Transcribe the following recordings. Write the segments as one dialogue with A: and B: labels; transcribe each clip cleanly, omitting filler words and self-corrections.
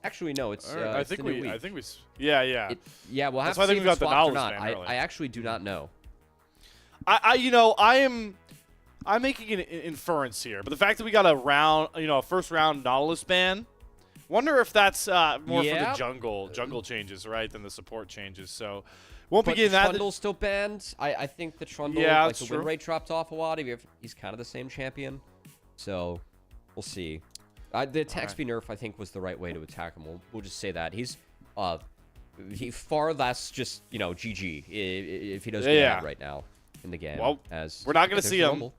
A: Actually, no. It's
B: I
A: it's
B: think
A: the new
B: we.
A: week.
B: I think we. Yeah, yeah.
A: Yeah, we'll have
B: That's why
A: to
B: I
A: see
B: think
A: if
B: we
A: it's
B: got the
A: swapped or
B: knowledge
A: not.
B: ban early.
A: I actually do not know.
B: I'm making an inference here, but the fact that we got a first round Nautilus ban, wonder if that's more for the jungle changes, right, than the support changes. So, won't be
A: But
B: getting that.
A: Trundle's still banned. I think the Trundle,
B: Yeah,
A: like
B: that's
A: the win
B: true.
A: rate dropped off a lot. He's kind of the same champion, so we'll see. The attack speed nerf, I think, was the right way to attack him. We'll just say that he far less just GG if he doesn't get right now in the game.
B: Well,
A: as
B: we're not going to see him.
A: Rumble.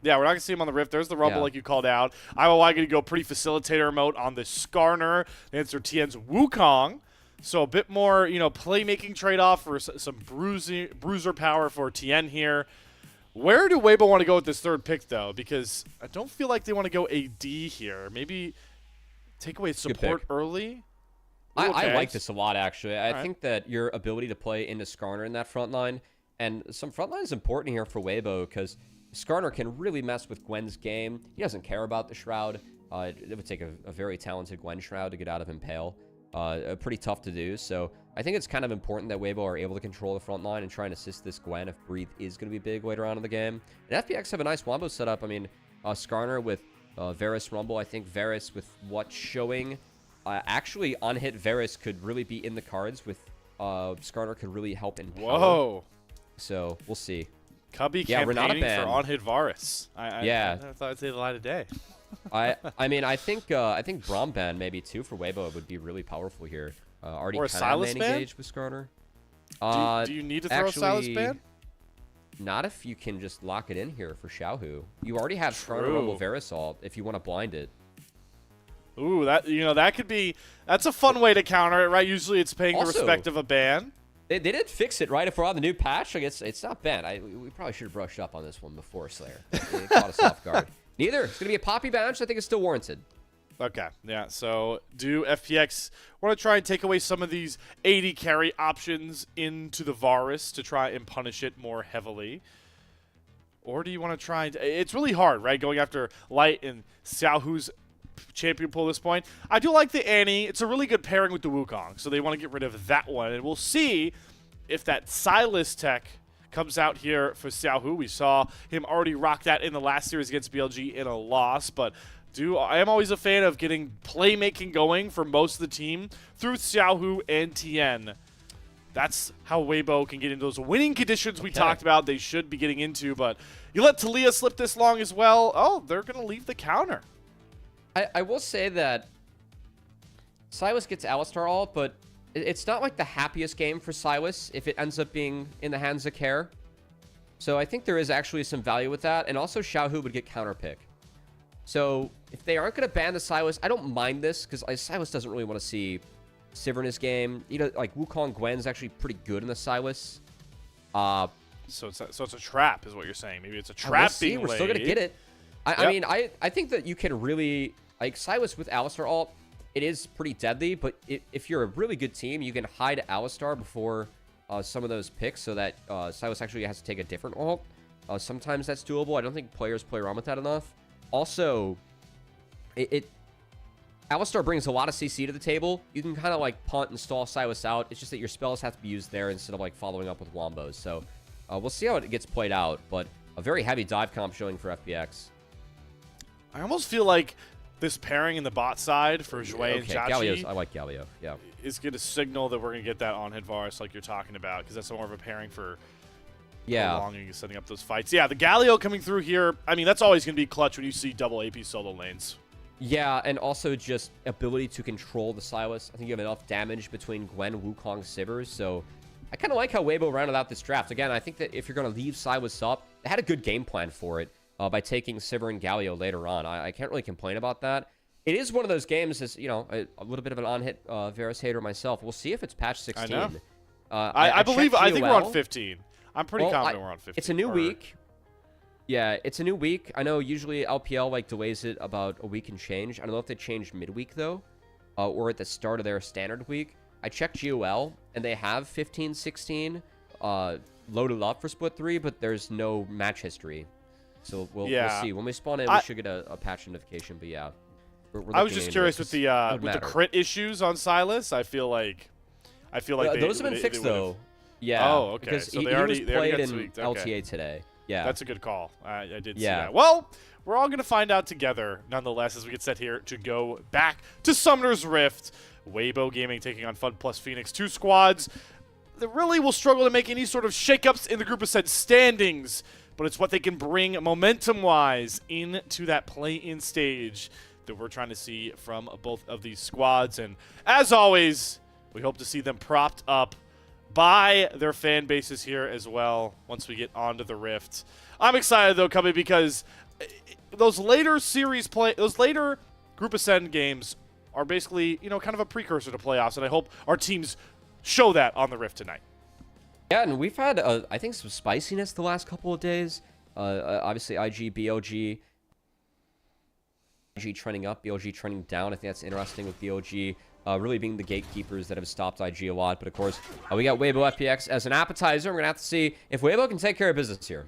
B: Yeah, we're not going to see him on the Rift. There's the Rumble, like you called out. IOI going to go pretty facilitator mode on the Skarner. Answer Tian's Wukong. So a bit more, playmaking trade-off for some bruiser power for Tian here. Where do Weibo want to go with this third pick, though? Because I don't feel like they want to go AD here. Maybe take away support early?
A: I like this a lot, actually. I think that your ability to play into Skarner in that front line, and some front line is important here for Weibo, because Skarner can really mess with Gwen's game. He doesn't care about the Shroud. It would take a very talented Gwen Shroud to get out of Impale. Pretty tough to do, so I think it's kind of important that Weibo are able to control the front line and try and assist this Gwen if Breathe is going to be big later on in the game. And FPX have a nice Wombo setup. I mean, Skarner with Varus Rumble. I think Varus with what's showing, actually on-hit Varus could really be in the cards with Skarner could really help in power.
B: Whoa.
A: So, we'll see.
B: Cubby campaigning for on-hit Varus. I thought I'd say the light of day.
A: I mean, I think Braum ban maybe too for Weibo would be really powerful here. Already
B: or a
A: kind of
B: Silas ban?
A: engaged with Skarner.
B: Do you need to throw a Silas ban?
A: Not if you can just lock it in here for Xiaohu. You already have Skarner Rumble Varus ult if you want to blind it.
B: Ooh, that could be. That's a fun way to counter it, right? Usually it's paying the respect of a ban.
A: They did fix it, right? If we're on the new patch, like it's not bad. We probably should have brushed up on this one before Slayer. It caught us off guard. Neither. It's going to be a Poppy ban, so I think it's still warranted.
B: Okay, yeah. So do FPX want to try and take away some of these 80 carry options into the Varus to try and punish it more heavily? Or do you want to try and... It's really hard, right, going after Light and Xiaohu's champion pool at this point. I do like the Annie. It's a really good pairing with the Wukong, so they want to get rid of that one. And we'll see if that Silas tech comes out here for Xiaohu. We saw him already rock that in the last series against BLG in a loss, but I am always a fan of getting playmaking going for most of the team through Xiaohu and Tian. That's how Weibo can get into those winning conditions we talked about they should be getting into, but you let Talia slip this long as well. Oh, they're going to leave the counter.
A: I will say that Silas gets Alistar ult, but it's not like the happiest game for Silas if it ends up being in the hands of Care. So I think there is actually some value with that, and also Xiaohu would get counterpick. So if they aren't going to ban the Silas, I don't mind this, because Silas doesn't really want to see Sivir in his game. Like Wukong Gwen's actually pretty good in the Silas.
B: So it's a trap, is what you're saying. Maybe it's a trap being laid.
A: We're still going to get it. I mean, I think that you can really... Like, Silas with Alistar ult, it is pretty deadly, but if you're a really good team, you can hide Alistar before some of those picks so that Silas actually has to take a different ult. Sometimes that's doable. I don't think players play around with that enough. Also, Alistar brings a lot of CC to the table. You can kind of like punt and stall Silas out. It's just that your spells have to be used there instead of like following up with wombos. So we'll see how it gets played out, but a very heavy dive comp showing for FPX.
B: I almost feel like this pairing in the bot side for Jwei and JiaQi,
A: I like Galio, yeah,
B: is going to signal that we're going to get that on-hit Varus like you're talking about, because that's more of a pairing for prolonging and setting up those fights. Yeah, the Galio coming through here, I mean, that's always going to be clutch when you see double AP solo lanes.
A: Yeah, and also just ability to control the Silas. I think you have enough damage between Gwen, Wukong, Sivir, so I kind of like how Weibo rounded out this draft. Again, I think that if you're going to leave Silas up, they had a good game plan for it. By taking Sivir and Galio later on. I can't really complain about that. It is one of those games, as you know, a little bit of an on-hit Varus hater myself. We'll see if it's patch 16.
B: I know. I believe, I think we're on 15. I'm pretty confident we're on 15.
A: It's a new week. Yeah, it's a new week. I know usually LPL like delays it about a week and change. I don't know if they changed midweek though, or at the start of their standard week. I checked GOL and they have 15, 16 loaded up for split 3, but there's no match history. So we'll see. When we spawn in, we should get a patch notification, but yeah.
B: I was just curious with the crit issues on Silas. I feel like
A: those have been fixed though. Yeah.
B: Oh, okay.
A: Because
B: So
A: he
B: already
A: played in
B: tweaked.
A: LTA today. Yeah.
B: That's a good call. I did see that. Well, we're all going to find out together, nonetheless, as we get set here to go back to Summoner's Rift. Weibo Gaming taking on FunPlus Phoenix. 2 squads that really will struggle to make any sort of shakeups in the group of said standings, but it's what they can bring momentum-wise into that play-in stage that we're trying to see from both of these squads. And as always, we hope to see them propped up by their fan bases here as well once we get onto the Rift. I'm excited though, Cubby, because those later Group Ascend games are basically, kind of a precursor to playoffs, and I hope our teams show that on the Rift tonight.
A: Yeah, and we've had, I think, some spiciness the last couple of days. Obviously, IG, BOG. IG trending up, BOG trending down. I think that's interesting with BOG really being the gatekeepers that have stopped IG a lot. But, of course, we got Weibo FPX as an appetizer. We're going to have to see if Weibo can take care of business here.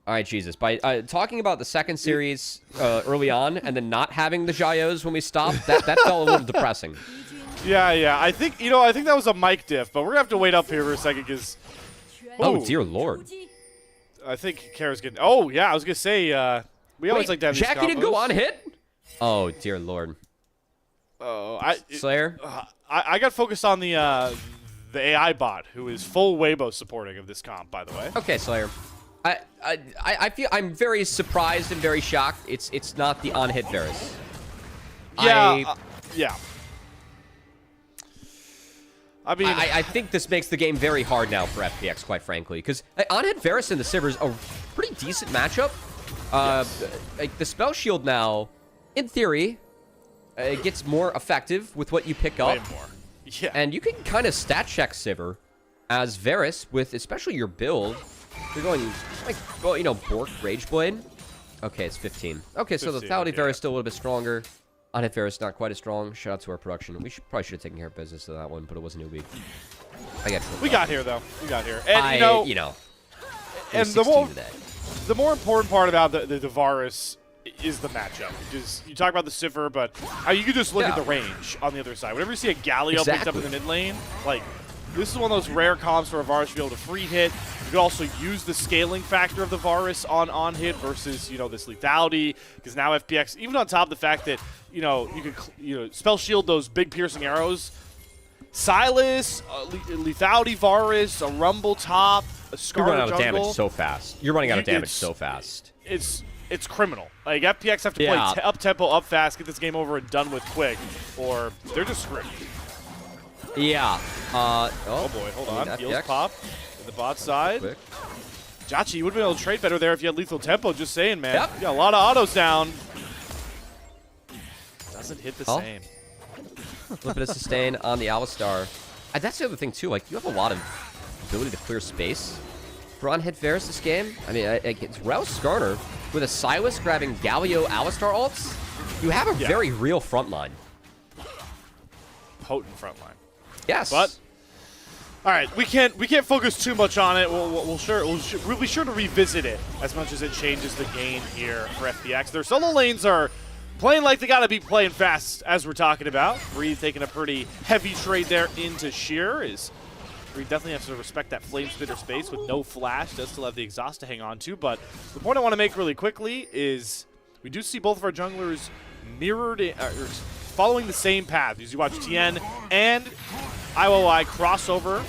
A: All right, Jesus. By talking about the second series early on and then not having the Xiaohus when we stopped, that felt a little depressing.
B: Yeah. I think that was a mic diff, but we're going to have to wait up here for a second because...
A: Oh, dear Lord.
B: I think Kara's getting... Oh, yeah, I was going to say, we always like to have these
A: JiaQi didn't go on hit? Oh, dear Lord. Slayer?
B: I got focused on the AI bot, who is full Weibo supporting of this comp, by the way.
A: Okay, Slayer. I feel I'm very surprised and very shocked. It's not the on-hit Varus.
B: Yeah. Yeah. I mean,
A: I think this makes the game very hard now for FPX, quite frankly, because on-hit Varus and the Sivir is a pretty decent matchup.
B: Yes.
A: Like the spell shield now, in theory, it gets more effective with what you pick up.
B: Way more. Yeah.
A: And you can kind of stat check Sivir as Varus with especially your build. You're going like, well, Bork Rageblade. Okay, it's 15. Okay, so the lethality Varus still a little bit stronger. On-hit Varus not quite as strong. Shout out to our production. We probably should have taken care of business to that one, but it was a newbie.
B: We got here though. We got here. And
A: and
B: the more important part about the Varus is the matchup. Because you talk about the Sivir, but you could just look at the range on the other side. Whenever you see a Galio picked up in the mid lane, like this is one of those rare comps where a Varus should be able to free hit. You could also use the scaling factor of the Varus on hit versus this lethality, because now FPX, even on top of the fact that you could spell shield those big piercing arrows. Silas, lethality Varus, a Rumble top, a Scar jungle.
A: You're running out of damage so fast. You're running out of damage so fast.
B: It's criminal. Like FPX have to play up tempo, up fast, get this game over and done with quick, or they're just screwed.
A: Yeah.
B: Oh boy, hold on. Heals pop to the bot side. JiaQi, you would have been able to trade better there if you had lethal tempo. Just saying, man.
A: Yep.
B: You got a lot of autos down. Doesn't hit the same.
A: A little bit of sustain on the Alistar. That's the other thing too. Like you have a lot of ability to clear space for on-hit Varus this game. I mean, it's Rouse Skarner with a Silas grabbing Galio Alistar ults. You have a very real front line.
B: Potent front line.
A: Yes.
B: But all right, we can't focus too much on it. We'll be sure to revisit it as much as it changes the game here for FPX. Their solo lanes are playing like they gotta be playing fast, as we're talking about. Breathe taking a pretty heavy trade there into Sheer. Breathe definitely has to respect that Flame Spitter space with no flash. Does still have the exhaust to hang on to, but the point I want to make really quickly is we do see both of our junglers mirrored following the same path. As you watch Tian and IOI crossover.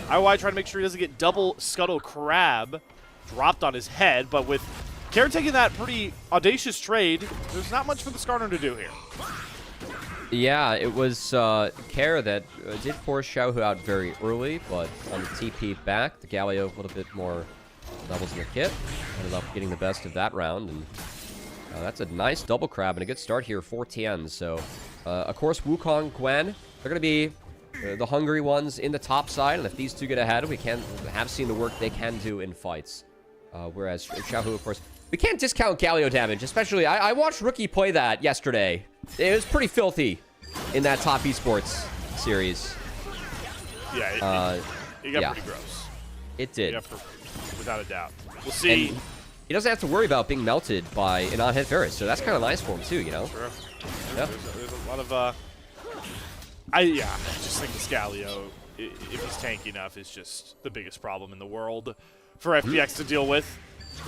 B: IOI trying to make sure he doesn't get double Scuttle Crab dropped on his head, but with Kara taking that pretty audacious trade, there's not much for the Skarner to do here.
A: Yeah, it was Kara that did force Xiaohu out very early, but on the TP back, the Galio a little bit more doubles in the kit. Ended up getting the best of that round, and that's a nice double crab and a good start here for Tian. So, of course, Wukong, Gwen, they're going to be the hungry ones in the top side, and if these two get ahead, we have seen the work they can do in fights. Whereas Xiaohu, of course, we can't discount Galio damage, especially I watched Rookie play that yesterday. It was pretty filthy in that top esports series.
B: Yeah, it got pretty gross.
A: It did.
B: without a doubt. We'll see.
A: And he doesn't have to worry about being melted by an on-hit Varus, so that's kind of nice for him too, you know?
B: Sure.
A: Yeah.
B: There's a lot of, I just think the Scalio, if he's tanky enough, is just the biggest problem in the world for FPX to deal with.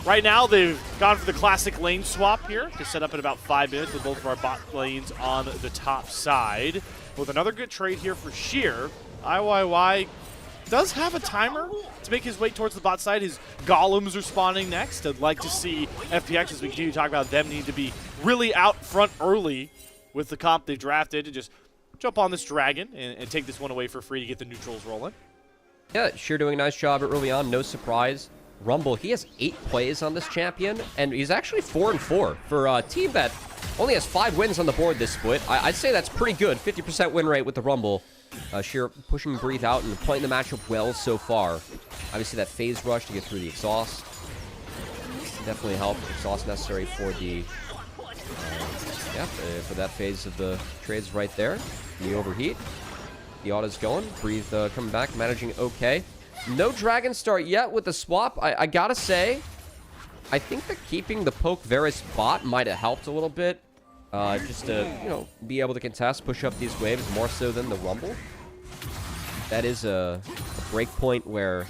B: Right now, they've gone for the classic lane swap here to set up in about 5 minutes with both of our bot lanes on the top side. With another good trade here for Sheer, IYY does have a timer to make his way towards the bot side. His golems are spawning next. I'd like to see FPX, as we continue to talk about them, need to be really out front early with the comp they drafted to just jump on this dragon and take this one away for free to get the neutrals rolling.
A: Yeah, Sheer doing a nice job early on, no surprise. Rumble, he has 8 plays on this champion, and he's actually 4-4 for a team that only has 5 wins on the board this split. I'd say that's pretty good, 50% win rate with the Rumble. Sheer pushing Breathe out and playing the matchup well so far. Obviously that phase rush to get through the exhaust definitely helped. Exhaust necessary for the for that phase of the trades right there. The overheat. The auto's going. Breathe coming back, managing okay. No Dragon start yet with the swap. I gotta say, I think that keeping the poke Varus bot might have helped a little bit. Just to, you know, be able to contest, push up these waves more so than the Rumble. That is a break point where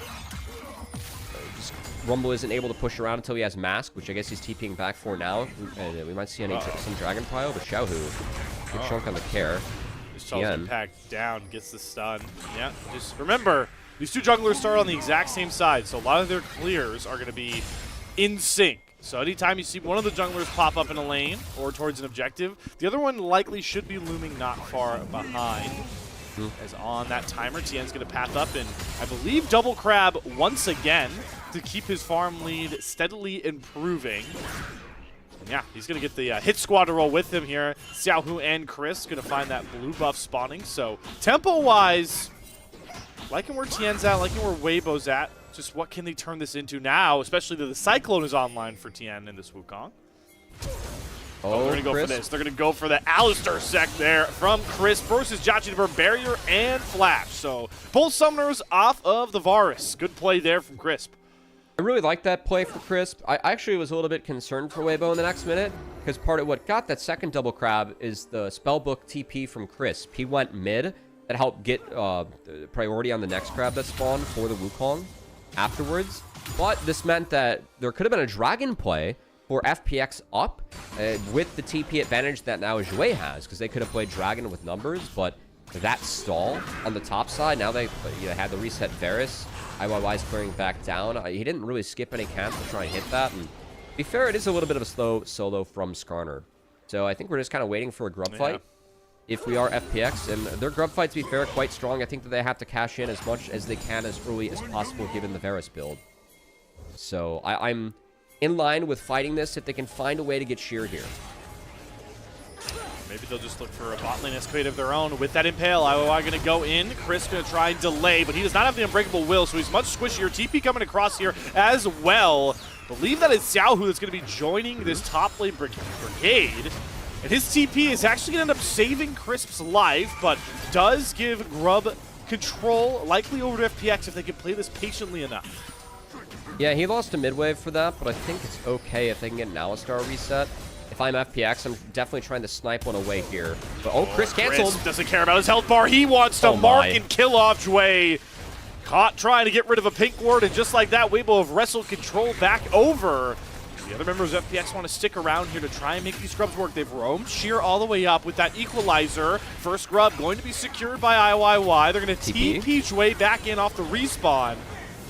A: Rumble isn't able to push around until he has Mask, which I guess he's TPing back for now. And we might see some Dragon Pile, but Xiaohu, good chunk on the care.
B: Tian impact down, gets the stun. Yeah, just remember, these two junglers start on the exact same side, so a lot of their clears are going to be in sync. So anytime you see one of the junglers pop up in a lane or towards an objective, the other one likely should be looming not far behind. As on that timer, Tian's going to path up and I believe double crab once again to keep his farm lead steadily improving. And yeah, he's going to get the hit squad to roll with him here. Xiaohu and Chris going to find that blue buff spawning. So tempo-wise, liking where Tian's at, liking where Weibo's at. Just what can they turn this into now, especially that the Cyclone is online for Tian in this Wukong. Oh, they're going to go for this. They're going to go for the Alistar sec there from Chris versus JiaQi to burn Barrier and Flash. So both summoners off of the Varus. Good play there from Crisp.
A: I really like that play for Crisp. I actually was a little bit concerned for Weibo in the next minute, because part of what got that second double crab is the spellbook TP from Crisp. He went mid. That helped get priority on the next crab that spawned for the Wukong afterwards. But this meant that there could have been a dragon play for FPX up with the TP advantage that now Jwei has, because they could have played dragon with numbers, but that stall on the top side, now they had the reset Varus. IYY's clearing back down. He didn't really skip any camps to try and hit that, and to be fair, it is a little bit of a slow solo from Skarner. So I think we're just kind of waiting for a grub fight. If we are FPX, and their grub fight, to be fair, quite strong. I think that they have to cash in as much as they can as early as possible given the Varus build. So I'm in line with fighting this if they can find a way to get Sheer here.
B: Maybe they'll just look for a bot lane escalate of their own. With that Impale, IOI going to go in. Chris going to try and delay, but he does not have the Unbreakable Will, so he's much squishier. TP coming across here as well. Believe that it's Xiaohu that's going to be joining this top lane brigade. And his TP is actually going to end up saving Crisp's life, but does give Grub control, likely over to FPX if they can play this patiently enough.
A: Yeah, he lost a mid-wave for that, but I think it's okay if they can get an Alistar reset. If I'm FPX, I'm definitely trying to snipe one away here. But Chris canceled.
B: Chris doesn't care about his health bar. He wants to mark and kill off Jwei. Caught trying to get rid of a pink ward, and just like that, Weibo have wrestled control back over. The other members of FPX want to stick around here to try and make these scrubs work. They've roamed Sheer all the way up with that equalizer. First scrub going to be secured by IYY. They're going to TP Jwei back in off the respawn.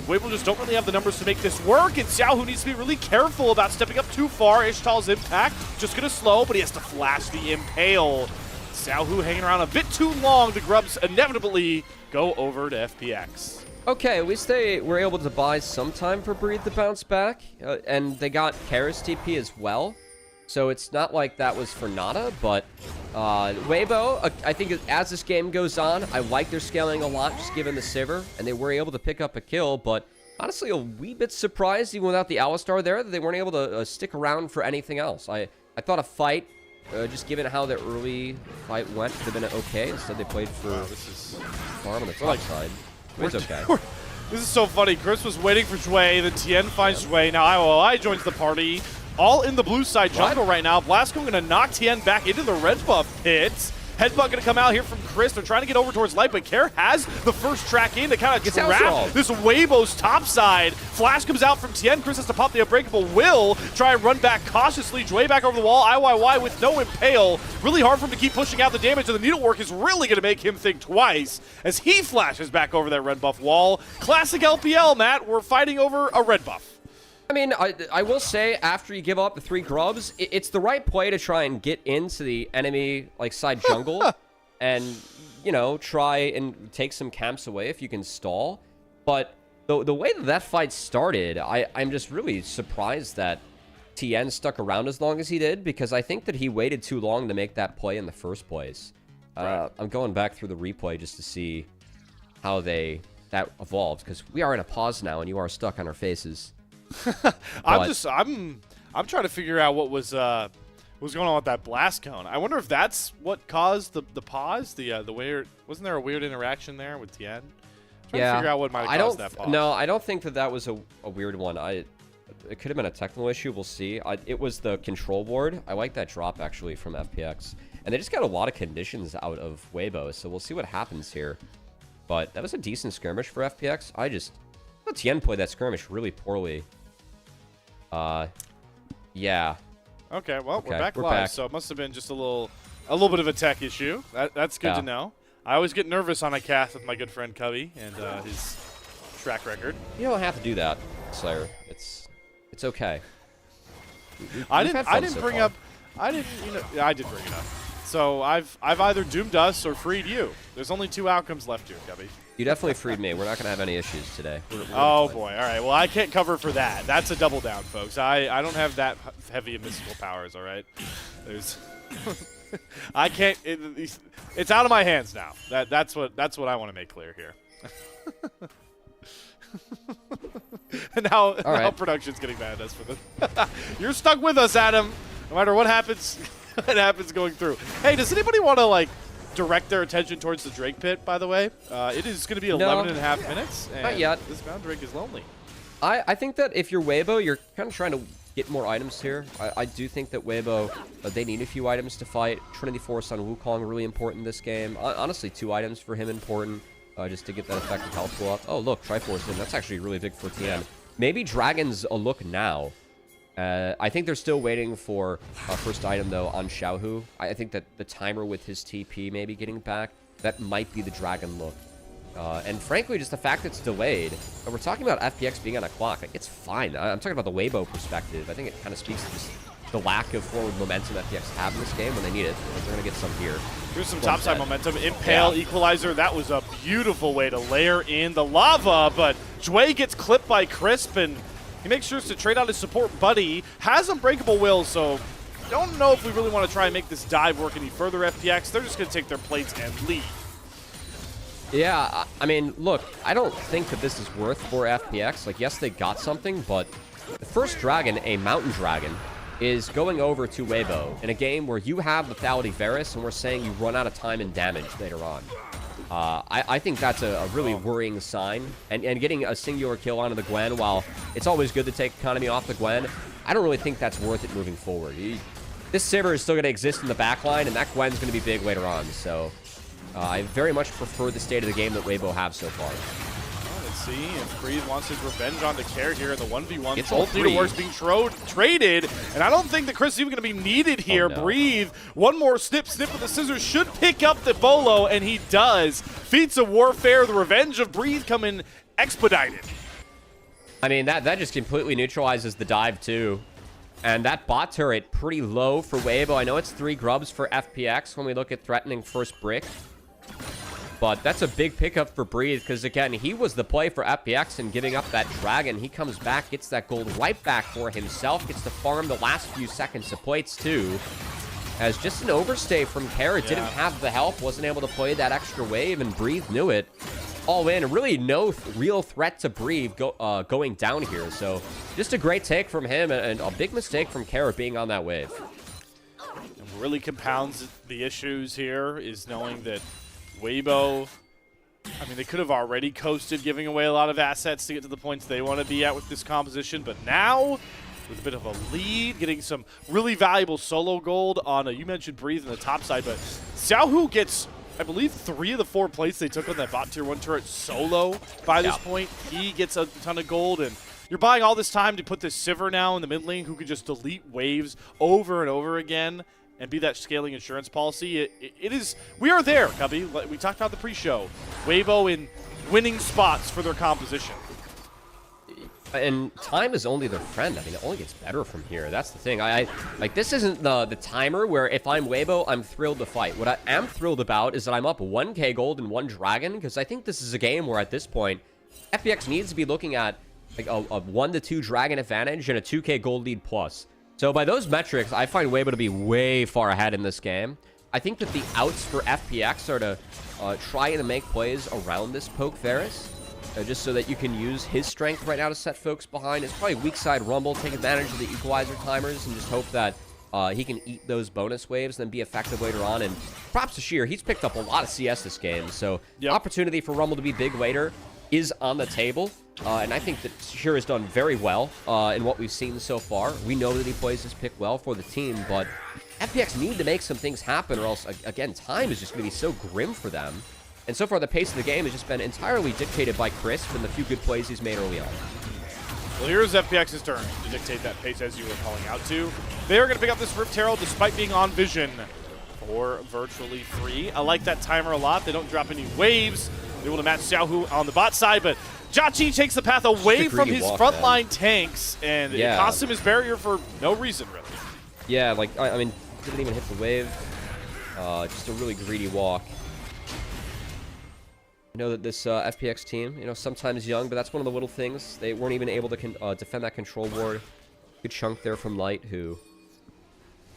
B: Weibo just don't really have the numbers to make this work, and Xiaohu needs to be really careful about stepping up too far. Ishtal's impact just going to slow, but he has to flash the Impale. Xiaohu hanging around a bit too long. The grubs inevitably go over to FPX.
A: Okay, at least they were able to buy some time for Breathe to bounce back, and they got Kara's TP as well. So it's not like that was for nada, but Weibo, I think as this game goes on, I like their scaling a lot, just given the Sivir, and they were able to pick up a kill, but honestly a wee bit surprised, even without the Alistar there, that they weren't able to stick around for anything else. I thought a fight, just given how the early fight went, could have been okay. Instead they played for farm on the top side. It's okay.
B: This is so funny. Chris was waiting for Jwei, then Tian finds Jwei. Now IOI joins the party. All in the blue side jungle right now. Blasco going to knock Tian back into the red buff pit. Headbutt going to come out here from Chris. They're trying to get over towards Light, but Care has the first track in to kind of trap this Weibo's top side. Flash comes out from Tian. Chris has to pop the Unbreakable Will. Try and run back cautiously. Jwei back over the wall. IYY with no Impale. Really hard for him to keep pushing out the damage, and the needlework is really going to make him think twice as he flashes back over that red buff wall. Classic LPL, Matt. We're fighting over a red buff.
A: I mean, I will say, after you give up the 3 grubs, it's the right play to try and get into the enemy like side jungle and, you know, try and take some camps away if you can stall. But the way that fight started, I'm just really surprised that Tian stuck around as long as he did, because I think that he waited too long to make that play in the first place. Right. I'm going back through the replay just to see how that evolved, because we are in a pause now and you are stuck on our faces.
B: I'm trying to figure out what was going on with that blast cone. I wonder if that's what caused the pause. The weird, wasn't there a weird interaction there with Tian? I'm trying to figure out what might have caused that pause.
A: No, I don't think that was a weird one. It could have been a technical issue. We'll see. It was the control board. I like that drop actually from FPX, and they just got a lot of conditions out of Weibo, so we'll see what happens here. But that was a decent skirmish for FPX. I thought Tian played that skirmish really poorly. Yeah.
B: Okay, well, we're back live, so it must have been just a little bit of a tech issue. That's good to know. I always get nervous on a cast with my good friend Cubby and his track record.
A: You don't have to do that, Slayer. It's okay.
B: I didn't bring it up. So I've either doomed us or freed you. There's only 2 outcomes left here, Cubby.
A: You definitely freed me. We're not going to have any issues today.
B: Oh, boy. All right. Well, I can't cover for that. That's a double down, folks. I don't have that heavy of mystical powers, all right? I can't. It's out of my hands now. That's what I want to make clear here. And now production's getting mad at us for this. You're stuck with us, Adam. No matter what happens, going through. Hey, does anybody want to, like, direct their attention towards the Drake pit, by the way? It is going to be 11.5 minutes. And
A: not yet.
B: This Mountain Drake is lonely.
A: I think that if you're Weibo, you're kind of trying to get more items here. I do think that Weibo, they need a few items to fight. Trinity Force on Wukong, really important this game. Honestly, 2 items for him important, just to get that effective health pull up. Oh, look, Triforce in. That's actually really big for Tian. Maybe Dragon's a look now. I think they're still waiting for first item, though, on Xiaohu. I think that the timer with his TP maybe getting back, that might be the Dragon look. And frankly, just the fact that it's delayed. We're talking about FPX being on a clock. Like, it's fine. I'm talking about the Weibo perspective. I think it kind of speaks to just the lack of forward momentum FPX have in this game when they need it. Like, they're going to get some here.
B: Here's some topside momentum. Impale, Equalizer. That was a beautiful way to layer in the lava, but Jwei gets clipped by Crisp, and he makes sure to trade out his support buddy. Has Unbreakable Will, so don't know if we really want to try and make this dive work any further, FPX. They're just going to take their plates and leave.
A: Yeah, I mean, look, I don't think that this is worth for FPX. Like, yes, they got something, but the first dragon, a mountain dragon, is going over to Weibo in a game where you have Lethality Varus, and we're saying you run out of time and damage later on. I think that's a really worrying sign. And getting a singular kill onto the Gwen, while it's always good to take economy off the Gwen, I don't really think that's worth it moving forward. This Sivir is still going to exist in the backline, and that Gwen's going to be big later on. So I very much prefer the state of the game that Weibo have so far.
B: Let's see if Breathe wants his revenge on the Care here in the 1v1. Both needleworks being traded, and I don't think that Chris is even going to be needed here. Oh, no. Breathe, one more snip with the scissors, should pick up the bolo, and he does. Feats of Warfare, the revenge of Breathe coming expedited.
A: I mean, that just completely neutralizes the dive, too. And that bot turret, pretty low for Weibo. I know it's 3 grubs for FPX when we look at threatening first brick. But that's a big pickup for Breathe, because, again, he was the play for FPX and giving up that dragon. He comes back, gets that gold right back for himself, gets to farm the last few seconds of plates, too. As just an overstay from Care, didn't have the help, wasn't able to play that extra wave, and Breathe knew it. All in, really no real threat to Breathe going down here. So just a great take from him, and a big mistake from Care being on that wave.
B: And what really compounds the issues here is knowing that Weibo I mean, they could have already coasted, giving away a lot of assets to get to the points they want to be at with this composition, but now, with a bit of a lead, getting some really valuable solo gold on, you mentioned Breathe on the top side, but Xiaohu gets, I believe, 3 of the 4 plates they took on that bot tier 1 turret solo by this point. He gets a ton of gold, and you're buying all this time to put this Sivir now in the mid lane who could just delete waves over and over again and be that scaling insurance policy. It is, we are there, Cubby. We talked about the pre-show. Weibo in winning spots for their composition.
A: And time is only their friend. I mean, it only gets better from here. That's the thing. Like, this isn't the timer where if I'm Weibo, I'm thrilled to fight. What I am thrilled about is that I'm up 1k gold and 1 dragon, because I think this is a game where at this point, FPX needs to be looking at like a 1 to 2 dragon advantage and a 2k gold lead plus. So by those metrics, I find Weibo to be way far ahead in this game. I think that the outs for FPX are to try and make plays around this poke Varus, just so that you can use his strength right now to set folks behind. It's probably weak side Rumble, take advantage of the equalizer timers, and just hope that he can eat those bonus waves and then be effective later on. And props to Sheer, he's picked up a lot of CS this game, so opportunity for Rumble to be big later is on the table. And I think that Sheer has done very well in what we've seen so far. We know that he plays this pick well for the team, but FPX need to make some things happen, or else, again, time is just going to be so grim for them. And so far, the pace of the game has just been entirely dictated by Crisp and the few good plays he's made early on.
B: Well, here's FPX's turn to dictate that pace, as you were calling out to. They're going to pick up this Rift Herald despite being on vision for virtually free. I like that timer a lot. They don't drop any waves. They're able to match Xiaohu on the bot side, but JiaQi takes the path away from his frontline tanks, and it costs him his barrier for no reason, really.
A: Yeah, like, I mean, didn't even hit the wave. Just a really greedy walk. I know that this FPX team, you know, sometimes young, but that's one of the little things. They weren't even able to defend that control ward. Good chunk there from Light, who,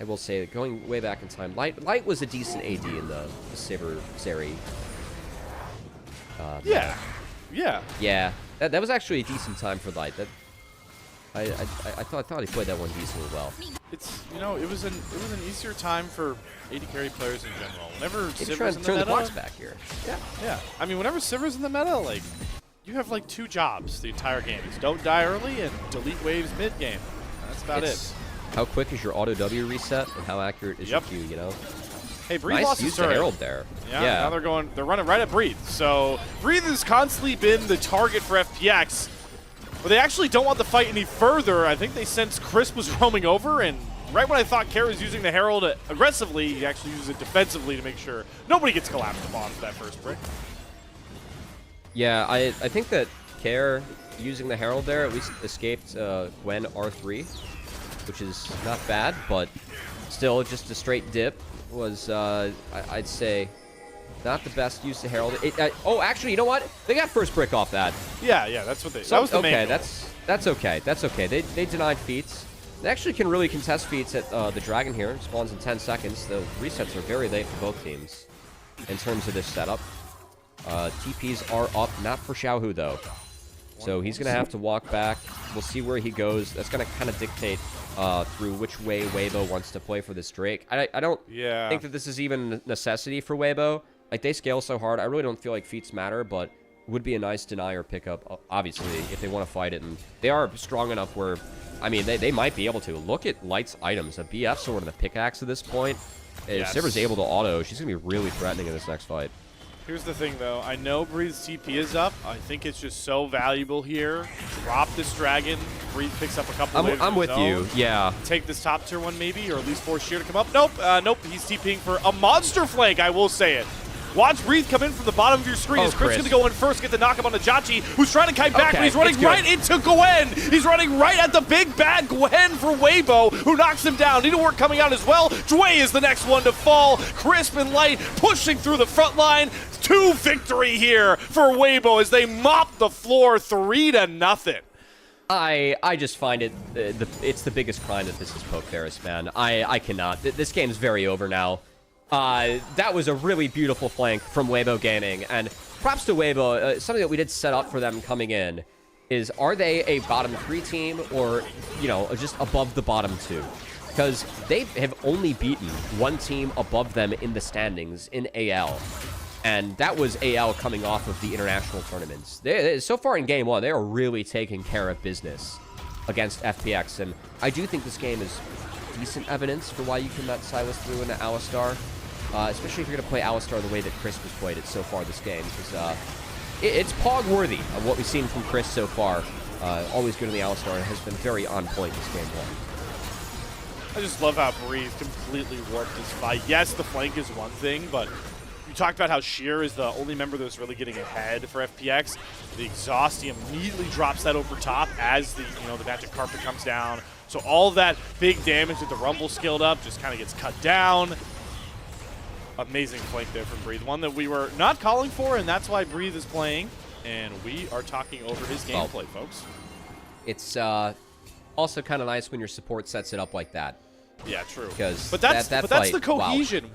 A: I will say, going way back in time, Light was a decent AD in the Sivir Seri.
B: Yeah.
A: That was actually a decent time for Light. That I thought he played that one decently well.
B: It's, you know, it was an easier time for AD carry players in general. Whenever
A: Sivir's in the meta, the clock's back here.
B: Yeah. I mean, whenever Sivir's in the meta, like, you have like 2 jobs the entire game. It's don't die early and delete waves mid game. That's about it.
A: How quick is your auto W reset and how accurate is your Q? You know.
B: Hey, Breathe
A: nice
B: lost his turret.
A: Herald there.
B: Yeah. Now they're running right at Breathe. So Breathe has constantly been the target for FPX. But they actually don't want the fight any further. I think they sensed Crisp was roaming over, and right when I thought Kara was using the Herald aggressively, he actually uses it defensively to make sure nobody gets collapsed upon for that first break.
A: Yeah, I think that Kara using the Herald there at least escaped Gwen R3, which is not bad, but still just a straight dip was, I'd say, not the best use of Herald. Oh, actually, you know what? They got first brick off that.
B: Yeah, that's what they. That was the main goal.
A: That's okay. That's okay. They denied feats. They actually can really contest feats at the Dragon here. It spawns in 10 seconds. The resets are very late for both teams in terms of this setup. TPs are up, not for Xiaohu though. So he's gonna have to walk back. We'll see where he goes. That's gonna kind of dictate through which way Weibo wants to play for this Drake. I don't think that this is even a necessity for Weibo. Like, they scale so hard, I really don't feel like feats matter, but it would be a nice denier pickup, obviously, if they want to fight it. And they are strong enough where, I mean, they might be able to. Look at Light's items. A BF sword and a pickaxe at this point. If Sivir's able to auto, she's going to be really threatening in this next fight.
B: Here's the thing, though. I know Breeze's TP is up. I think it's just so valuable here. Drop this dragon. Breeze picks up a couple waves.
A: I'm with you, yeah.
B: Take this top tier one, maybe, or at least force Sheer to come up. Nope, nope. He's TPing for a monster flank, I will say it. Watch Breathe come in from the bottom of your screen. As Chris going to go in first, get the knock up on the JiaQi, who's trying to kite back, but he's running right into Gwen. He's running right at the big bad Gwen for Weibo, who knocks him down. Needlework coming out as well. Jwei is the next one to fall. Crisp and Light pushing through the front line. 2 victory here for Weibo as they mop the floor 3-0.
A: I just find it, it's the biggest crime that this is poke Ferris, man. I cannot. This game's very over now. That was a really beautiful flank from Weibo Gaming, and props to Weibo. Something that we did set up for them coming in is, are they a bottom 3 team or, you know, just above the bottom 2? Because they have only beaten one team above them in the standings in AL. And that was AL coming off of the international tournaments. So far in Game 1, they are really taking care of business against FPX. And I do think this game is decent evidence for why you can let Silas through into Alistar. Especially if you're going to play Alistar the way that Chris has played it so far this game. Because it's pog-worthy of what we've seen from Chris so far. Always good in the Alistar and has been very on point this Game 1.
B: I just love how Breeze completely warped his fight. Yes, the flank is one thing, but you talked about how Sheer is the only member that's really getting ahead for FPX. The exhaust, he immediately drops that over top as the the magic carpet comes down. So all that big damage that the Rumble skilled up just kind of gets cut down. Amazing flank there from Breathe. One that we were not calling for, and that's why Breathe is playing. And we are talking over his gameplay, folks.
A: It's also kind of nice when your support sets it up like that.
B: Yeah, true.
A: But
B: that's
A: fight,
B: the cohesion.
A: Wow.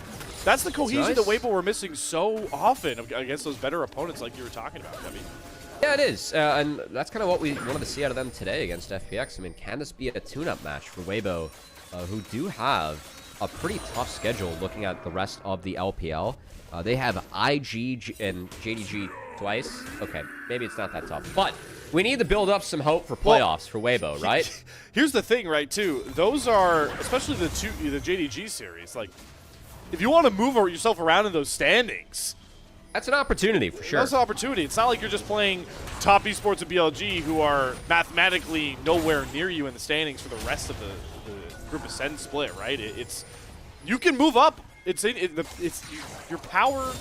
B: That's the cohesion
A: nice.
B: that Weibo were missing so often against those better opponents like you were talking about, Debbie.
A: Yeah, it is. And that's kind of what we wanted to see out of them today against FPX. I mean, can this be a tune-up match for Weibo, who do have a pretty tough schedule looking at the rest of the LPL? They have IG and JDG twice. Okay, maybe it's not that tough. But we need to build up some hope for playoffs for Weibo, right?
B: Here's the thing, right, too. Those are, especially the JDG series, like, if you want to move yourself around in those standings,
A: that's an opportunity for sure.
B: That's an opportunity. It's not like you're just playing top esports and BLG who are mathematically nowhere near you in the standings for the rest of the Group Ascend split, right? It's you can move up. Your power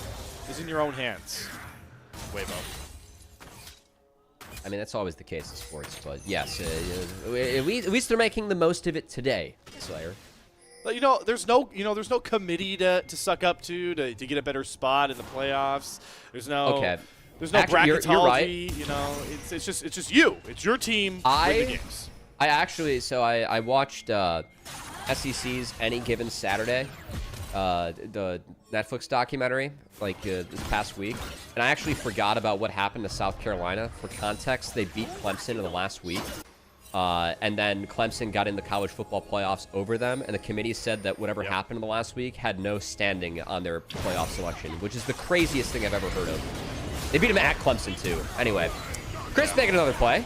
B: is in your own hands. Weibo.
A: I mean, that's always the case in sports, but yes, at least they're making the most of it today, Slayer.
B: But there's no committee to suck up to get a better spot in the playoffs. There's no bracketology.
A: You're right.
B: It's just you. It's your team winning the games.
A: I watched SEC's Any Given Saturday, the Netflix documentary, this past week, and I actually forgot about what happened to South Carolina. For context, they beat Clemson in the last week. And then Clemson got in the college football playoffs over them, and the committee said that whatever happened in the last week had no standing on their playoff selection, which is the craziest thing I've ever heard of. They beat them at Clemson, too. Anyway, Chris making another play.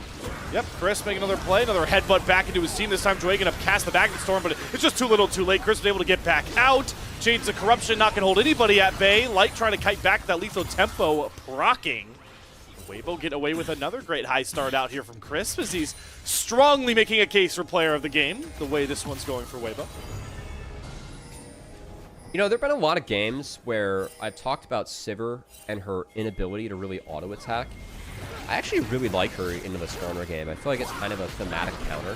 B: Yep, Chris making another play, another headbutt back into his team. This time, Jwei gonna cast the back of the storm, but it's just too little too late. Chris was able to get back out. Change the corruption, not gonna hold anybody at bay. Light trying to kite back that lethal tempo, procking. Weibo get away with another great high start out here from Chris as he's strongly making a case for player of the game, the way this one's going for Weibo.
A: There have been a lot of games where I've talked about Sivir and her inability to really auto-attack. I actually really like her into the Skarner game. I feel like it's kind of a thematic counter.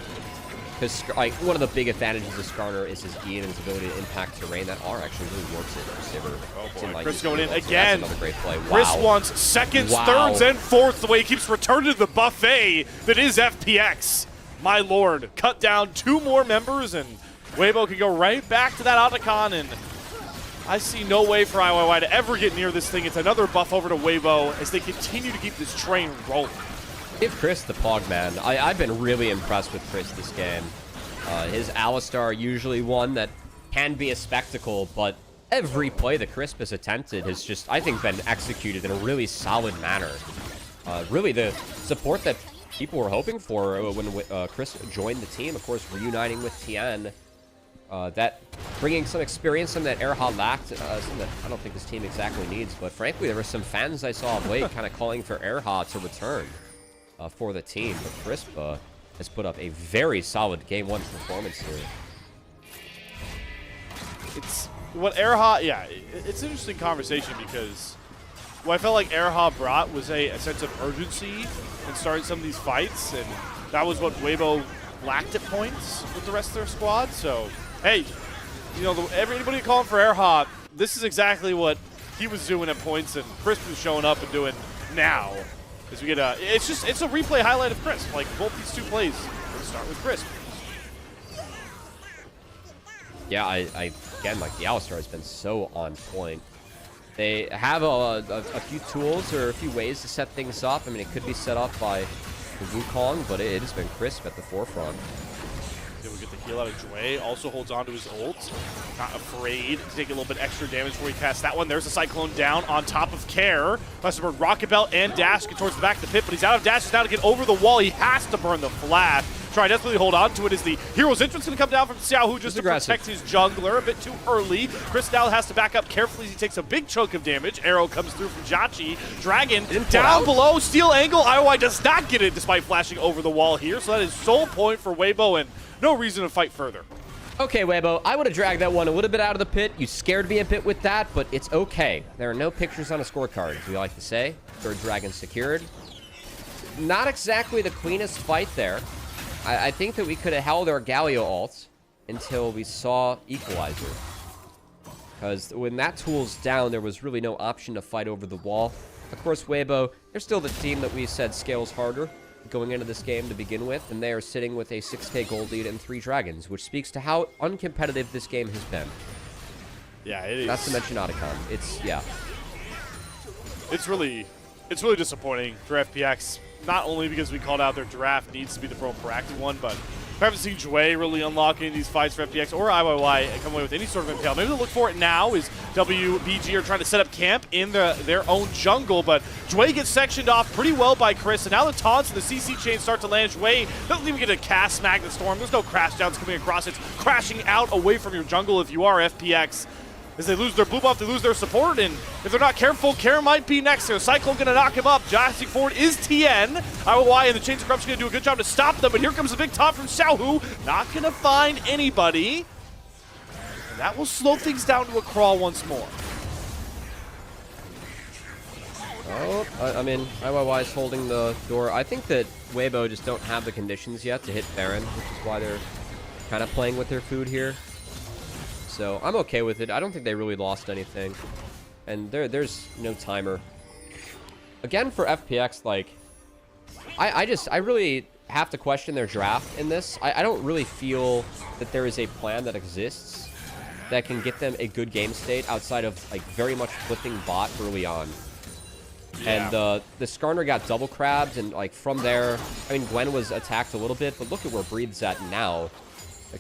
A: Because one of the big advantages of Skarner is his E and his ability to impact terrain. That R actually really works it for Sivir.
B: Oh boy, Chris going in again.
A: That's another great play. Wow.
B: Chris wants seconds, thirds, and fourths the way he keeps returning to the buffet that is FPX. My lord, cut down 2 more members, and Weibo can go right back to that Otacon, and I see no way for IYY to ever get near this thing. It's another buff over to Weibo as they continue to keep this train rolling.
A: Give Chris the pog, man. I've been really impressed with Chris this game. His Alistar, usually one that can be a spectacle, but every play that Chris has attempted has just, I think, been executed in a really solid manner. Really, the support that people were hoping for when Chris joined the team, of course, reuniting with Tian, that bringing some experience in that Erha lacked, something that I don't think this team exactly needs, but frankly, there were some fans I saw of late kind of calling for Erha to return. For the team, but Crisp has put up a very solid Game 1 performance here.
B: It's what Erha, it's an interesting conversation because what I felt like Erha brought was a sense of urgency in starting some of these fights, and that was what Weibo lacked at points with the rest of their squad. So, hey, everybody calling for Erha, this is exactly what he was doing at points, and Crisp was showing up and doing now. Because we get it's a replay highlight of Crisp. Like, both these 2 plays, let's start with Crisp.
A: Yeah, again, the Alistar has been so on point. They have a few tools or a few ways to set things up. I mean, it could be set up by the Wukong, but it has been Crisp at the forefront.
B: Able to get the heal out of Jwei. Also holds on to his ult. Not afraid to take a little bit extra damage before he casts that one. There's a Cyclone down on top of Care. Westerberg Rocket Belt and Dash get towards the back of the pit, but he's out of dashes now to get over the wall. He has to burn the flash. Try desperately hold on to it as the hero's entrance going to come down from Xiaohu just to protect his jungler a bit too early. Chris now has to back up carefully as he takes a big chunk of damage. Arrow comes through from JiaQi. Dragon down below. Steal angle. IOI does not get it despite flashing over the wall here. So that is sole point for Weibo and no reason to fight further.
A: Okay, Weibo, I would have dragged that one a little bit out of the pit. You scared me a bit with that, but it's okay. There are no pictures on a scorecard, as we like to say. Third dragon secured. Not exactly the cleanest fight there. I think that we could have held our Galio ult until we saw Equalizer. Because when that tool's down, there was really no option to fight over the wall. Of course, Weibo, they're still the team that we said scales harder going into this game to begin with, and they are sitting with a 6k gold lead and 3 dragons, which speaks to how uncompetitive this game has been.
B: Yeah, it is.
A: Not to mention Otacon.
B: It's really disappointing for FPX. Not only because we called out their draft needs to be the more proactive one, but we haven't seen Jwei really unlocking these fights for FPX or IYY come away with any sort of impale. Maybe they'll look for it now as WBG are trying to set up camp in their own jungle, but Jwei gets sectioned off pretty well by Chris, and now the taunts and the CC chains start to land. Jwei doesn't even get a cast Magnet Storm. There's no crash downs coming across. It's crashing out away from your jungle if you are FPX. As they lose their blue buff, they lose their support, and if they're not careful, Care might be next here. Cyclone gonna knock him up. Joshing forward is Tian. IOI and the Chains of Corruption gonna do a good job to stop them, but here comes a big taunt from Xiaohu. Not gonna find anybody. And that will slow things down to a crawl once more.
A: Oh, I mean, IYY is holding the door. I think that Weibo just don't have the conditions yet to hit Baron, which is why they're kind of playing with their food here. So I'm okay with it. I don't think they really lost anything. And there's no timer. Again, for FPX, like, I really have to question their draft in this. I don't really feel that there is a plan that exists that can get them a good game state outside of, like, very much flipping bot early on. Yeah. And the Skarner got double crabbed, and, like, from there, I mean, Gwen was attacked a little bit, but look at where Breathe's at now.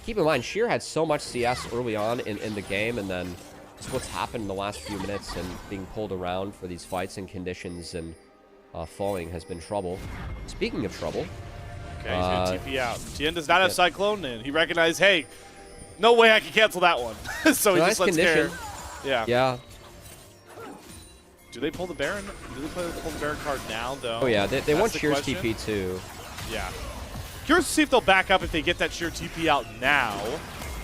A: Keep in mind, Sheer had so much CS early on in the game, and then just what's happened in the last few minutes and being pulled around for these fights and conditions and falling has been trouble. Speaking of trouble...
B: Okay, he's going to TP out. Tian does not have Cyclone, and he recognized, hey, no way I can cancel that one. So he just lets Care. Yeah.
A: Yeah.
B: Do they pull the Baron? Do they pull the Baron card now, though?
A: Oh, yeah. They want Sheer's TP, too.
B: Yeah. Curious to see if they'll back up if they get that sheer TP out now.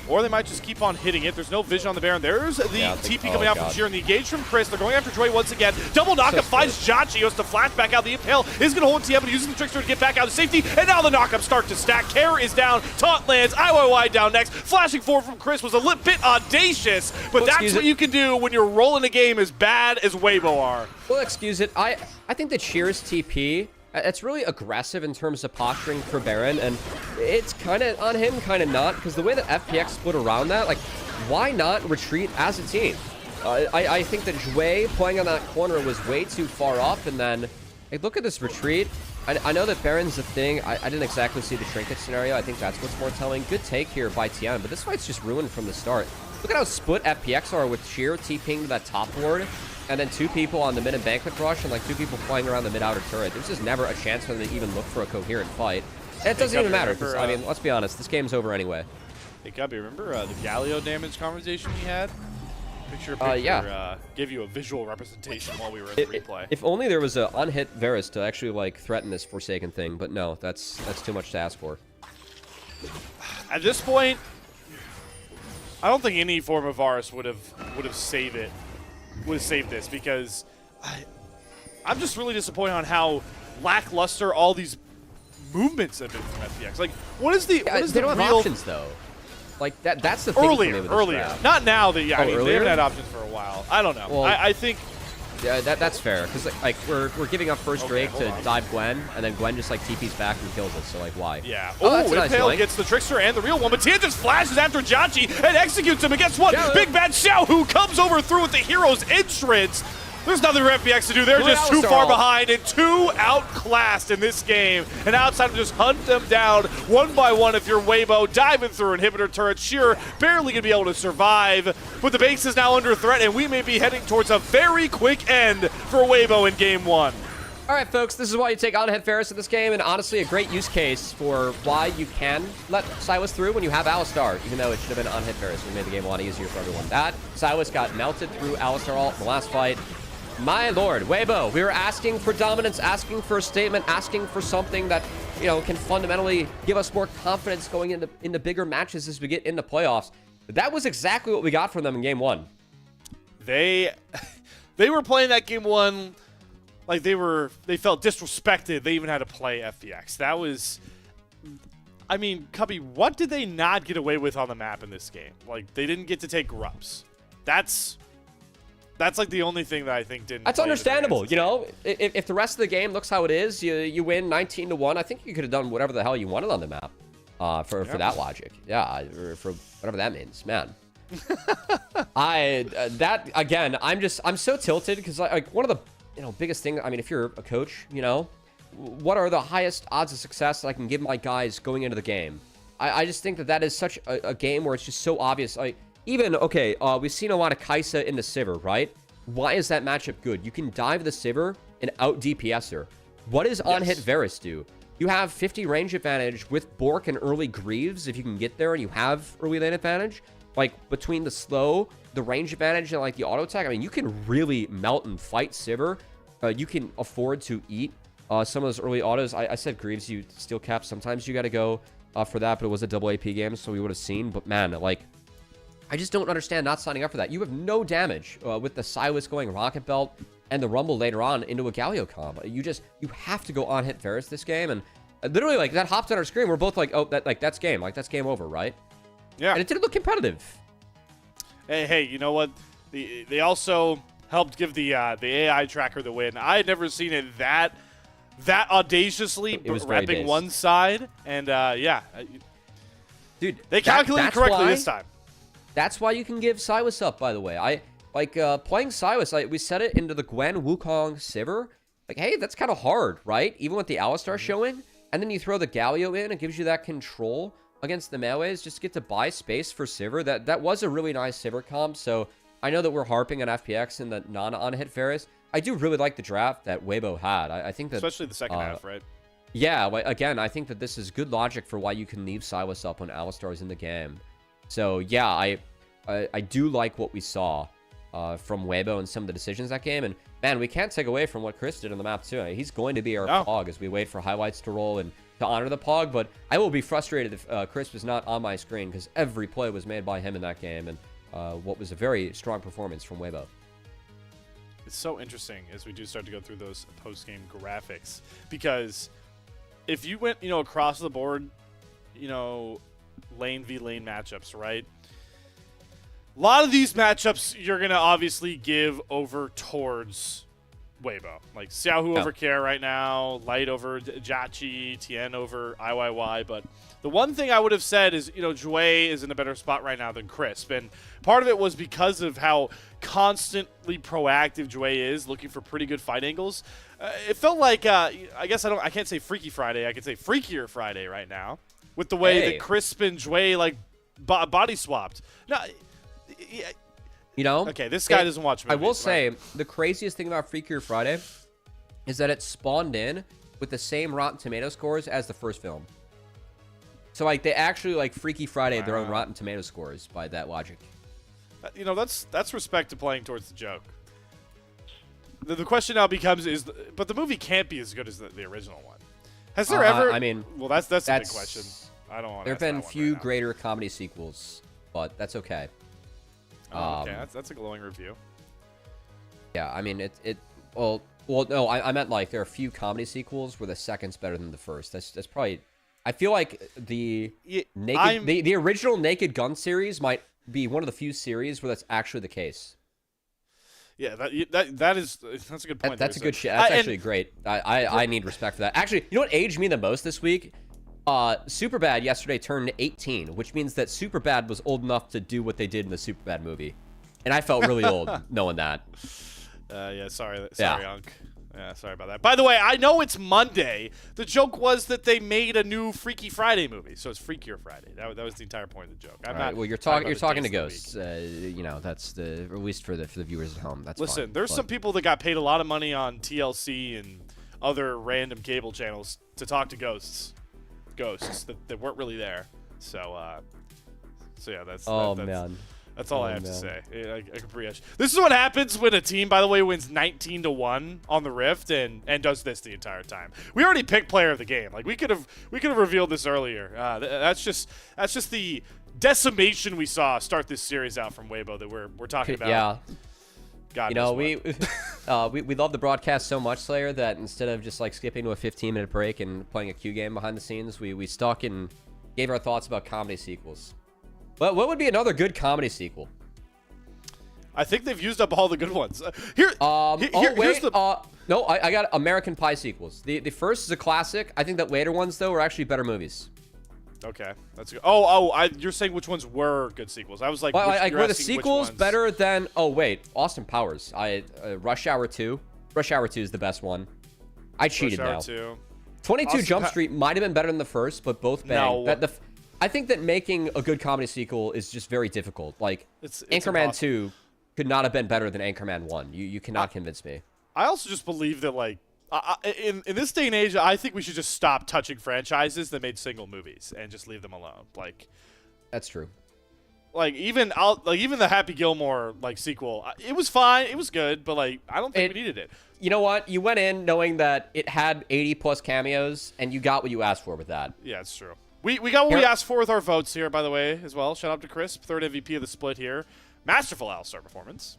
B: Or they might just keep on hitting it. There's no vision on the Baron. There's the TP coming out from Sheer and the engage from Chris. They're going after Jwei once again. Double knockup finds JiaQi. He has to flash back out. The Impale is going to hold TM, but using the Trickster to get back out of safety. And now the knockups start to stack. Care is down. Taunt lands. IYY down next. Flashing forward from Chris was a bit audacious, but that's what you can do when you're rolling a game as bad as Weibo are.
A: Well, excuse it. I think that Sheer's TP... It's really aggressive in terms of posturing for Baron, and it's kind of on him, kind of not, because the way that FPX split around that, like, why not retreat as a team? I think that Jwei playing on that corner was way too far off, and then, hey, look at this retreat. I know that Baron's the thing. I didn't exactly see the trinket scenario. I think that's what's more telling. Good take here by Tian, but this fight's just ruined from the start. Look at how split FPX are with Sheer TPing to that top ward, and then 2 people on the mid and banquet rush, and like 2 people flying around the mid outer turret. There's just never a chance for them to even look for a coherent fight. And it doesn't even matter, because, I mean, let's be honest, this game's over anyway.
B: Hey, Gubby, remember the Galio damage conversation we had? Picture,
A: yeah.
B: Give you a visual representation while we were in the replay.
A: If only there was an unhit Varus to actually, like, threaten this Forsaken thing, but no, that's too much to ask for.
B: At this point, I don't think any form of Varus would have saved it. Would have saved this, because I'm just really disappointed on how lackluster all these movements have been from FPX. Like, what is the
A: they don't have options though. Like that's the thing.
B: Earlier, not now. That I mean,
A: earlier?
B: they haven't had options for a while. I don't know.
A: Well,
B: I think.
A: Yeah, that's fair, because like we're giving up first Drake to dive Gwen, and then Gwen just like TP's back and kills us. So like, why?
B: Yeah. Oh, Impale gets the Trickster and the real one, but Tian just flashes after JiaQi and executes him. And guess what? Big bad Xiaohu comes over through with the hero's entrance. There's nothing for FPX to do. They're just too far behind and too outclassed in this game. And outside just hunt them down one by one if you're Weibo, diving through inhibitor turrets. Sheer barely going to be able to survive. But the base is now under threat, and we may be heading towards a very quick end for Weibo in game 1.
A: All right, folks, this is why you take on Ferris in this game, and honestly, a great use case for why you can let Silas through when you have Alistar, even though it should have been on Ferris. We made the game a lot easier for everyone. That Silas got melted through Alistar ult in the last fight. My lord, Weibo, we were asking for dominance, asking for a statement, asking for something that, you know, can fundamentally give us more confidence going into bigger matches as we get into playoffs. That was exactly what we got from them in game 1.
B: They were playing that game 1 like they felt disrespected. They even had to play FPX. That was, I mean, Cubby, what did they not get away with on the map in this game? Like, they didn't get to take grubs. That's like the only thing that I think didn't.
A: That's understandable, you know. If the rest of the game looks how it is, you win 19-1. I think you could have done whatever the hell you wanted on the map, for that logic. Yeah, or for whatever that means, man. That again, I'm so tilted because like one of the biggest thing. I mean, if you're a coach, what are the highest odds of success that I can give my guys going into the game? I just think that is such a game where it's just so obvious. Like, even, okay, we've seen a lot of Kai'Sa in the Sivir, right? Why is that matchup good? You can dive the Sivir and out DPS her. What does on-hit Varus do? You have 50 range advantage with Bork and early Greaves if you can get there and you have early lane advantage. Like, between the slow, the range advantage, and, like, the auto attack, I mean, you can really melt and fight Sivir. You can afford to eat some of those early autos. I said Greaves, you steel cap. Sometimes you got to go for that, but it was a double AP game, so we would have seen. But, man, like, I just don't understand not signing up for that. You have no damage with the Silas going Rocket Belt and the Rumble later on into a Galio comp. You have to go on-hit Varus this game, and literally, like, that hopped on our screen. We're both like, oh, that's game. Like, that's game over, right? Yeah. And it didn't look competitive.
B: Hey, you know what? They also helped give the AI tracker the win. I had never seen it that audaciously repping one side. And, yeah.
A: Dude,
B: they calculated correctly this time.
A: That's why you can give Silas up, by the way. Playing Silas, we set it into the Gwen Wukong Sivir. Like, hey, that's kind of hard, right? Even with the Alistar showing. And then you throw the Galio in, it gives you that control against the melees, just get to buy space for Sivir. That was a really nice Sivir comp, so I know that we're harping on FPX and the non-on-hit Varus. I do really like the draft that Weibo had. I think that...
B: Especially the second half, right?
A: Yeah, again, I think that this is good logic for why you can leave Silas up when Alistar is in the game. So, yeah, I do like what we saw from Weibo and some of the decisions that game. And, man, we can't take away from what Chris did on the map, too. He's going to be our Pog as we wait for highlights to roll and to honor the Pog, but I will be frustrated if Chris was not on my screen because every play was made by him in that game, and what was a very strong performance from Weibo.
B: It's so interesting as we do start to go through those post-game graphics, because if you went, across the board, lane v lane matchups, right? A lot of these matchups you're going to obviously give over towards Weibo. Like Xiaohu over Care right now, Light over JiaQi, Tian over IYY. But the one thing I would have said is, Jwei is in a better spot right now than Crisp. And part of it was because of how constantly proactive Jwei is, looking for pretty good fight angles. It felt like, I guess I can't say Freaky Friday. I can say Freakier Friday right now with the way that Crisp and Jwei, body swapped. Now, okay, this guy doesn't watch movies.
A: I will say, the craziest thing about Freakier Friday is that it spawned in with the same Rotten Tomato scores as the first film. So, they actually, Freaky Friday their own Rotten Tomato scores by that logic.
B: That's respect to playing towards the joke. The question now becomes, but the movie can't be as good as the original one. Has there ever...
A: I mean...
B: Well, that's a big question. I don't want to
A: There have been few greater comedy sequels, but that's okay.
B: Okay, that's a glowing review.
A: Yeah, I mean, well, no, I meant, there are a few comedy sequels where the second's better than the first. That's probably... I feel like the original Naked Gun series might be one of the few series where that's actually the case.
B: Yeah, that's a good point.
A: That's a good shit. That's actually great. I need respect for that. Actually, you know what aged me the most this week? Superbad yesterday turned 18, which means that Superbad was old enough to do what they did in the Superbad movie. And I felt really old knowing that.
B: Yeah, sorry, Unc. Yeah, sorry about that. By the way, I know it's Monday. The joke was that they made a new Freaky Friday movie, so it's Freakier Friday. That was the entire point of the joke.
A: Well, you're talking to ghosts. You know, that's at least for the viewers at home. That's
B: Listen,
A: fine,
B: there's some people that got paid a lot of money on TLC and other random cable channels to talk to ghosts that weren't really there. So yeah, that's
A: man.
B: That's all I have to say. I can pretty This is what happens when a team, by the way, wins 19-1 on the Rift and does this the entire time. We already picked player of the game. Like we could have revealed this earlier. That's just the decimation we saw start this series out from Weibo that we're talking about.
A: Yeah.
B: God,
A: you know, we love the broadcast so much, Slayer, that instead of just like skipping to a 15-minute break and playing a Q game behind the scenes, we stuck and gave our thoughts about comedy sequels. But what would be another good comedy sequel?
B: I think they've used up all the good ones. Here's
A: no, I got American Pie sequels. The first is a classic. I think that later ones, though, are actually better movies.
B: Okay, that's good. You're saying which ones were good sequels? I was like,
A: were the sequels better than? Oh wait, Austin Powers. Rush Hour 2. Rush Hour 2 is the best one. I cheated now. 22 Jump Street might have been better than the first, but both bang.
B: No.
A: I think that making a good comedy sequel is just very difficult. Like, it's Anchorman
B: impossible.
A: 2 could not have been better than Anchorman 1. You cannot convince me.
B: I also just believe that, like, in this day and age, I think we should just stop touching franchises that made single movies and just leave them alone. Like,
A: that's true.
B: Like, even the Happy Gilmore, like, sequel, it was fine. It was good, but, like, I don't think we needed it.
A: You know what? You went in knowing that it had 80-plus cameos, and you got what you asked for with that.
B: Yeah, it's true. We got what we asked for with our votes here, by the way, as well. Shout out to Chris, third MVP of the split here. Masterful Alistar performance.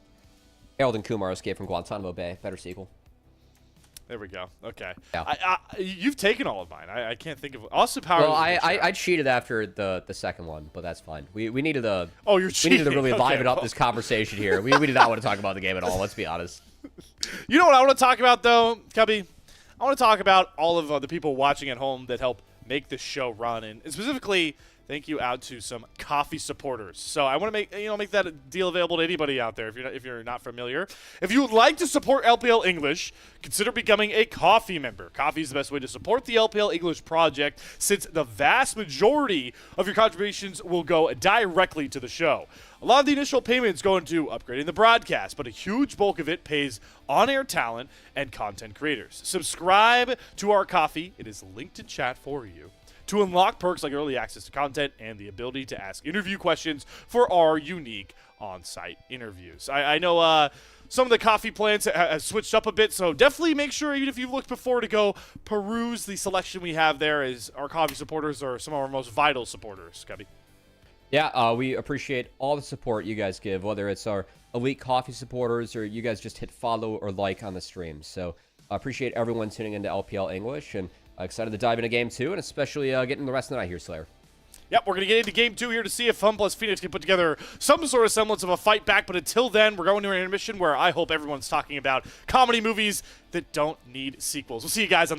A: Harold and Kumar Escape from Guantanamo Bay. Better sequel.
B: There we go. Okay.
A: Yeah.
B: You've taken all of mine. I can't think of Austin Powers.
A: Well, I cheated after the second one, but that's fine. We needed to.
B: Oh, you're cheating.
A: We needed to really liven up this conversation here. We did not want to talk about the game at all. Let's be honest.
B: You know what I want to talk about though, Cubby? I want to talk about all of the people watching at home that help make this show run, and specifically thank you out to some coffee supporters. So I want to make that deal available to anybody out there if you're not familiar. If you would like to support LPL English, consider becoming a coffee member. Coffee is the best way to support the LPL English project, since the vast majority of your contributions will go directly to the show. A lot of the initial payments go into upgrading the broadcast, but a huge bulk of it pays on-air talent and content creators. Subscribe to our coffee. It is linked in chat for you to unlock perks like early access to content and the ability to ask interview questions for our unique on-site interviews. I know some of the coffee plans have switched up a bit, so definitely make sure, even if you've looked before, to go peruse the selection we have there, as our coffee supporters are some of our most vital supporters. Cubby.
A: Yeah, we appreciate all the support you guys give, whether it's our elite coffee supporters or you guys just hit follow or like on the stream. So I appreciate everyone tuning into LPL English, and excited to dive into Game 2, and especially getting the rest of the night here, Slayer.
B: Yep, we're going to get into Game 2 here to see if FunPlus Phoenix can put together some sort of semblance of a fight back. But until then, we're going to an intermission where I hope everyone's talking about comedy movies that don't need sequels. We'll see you guys on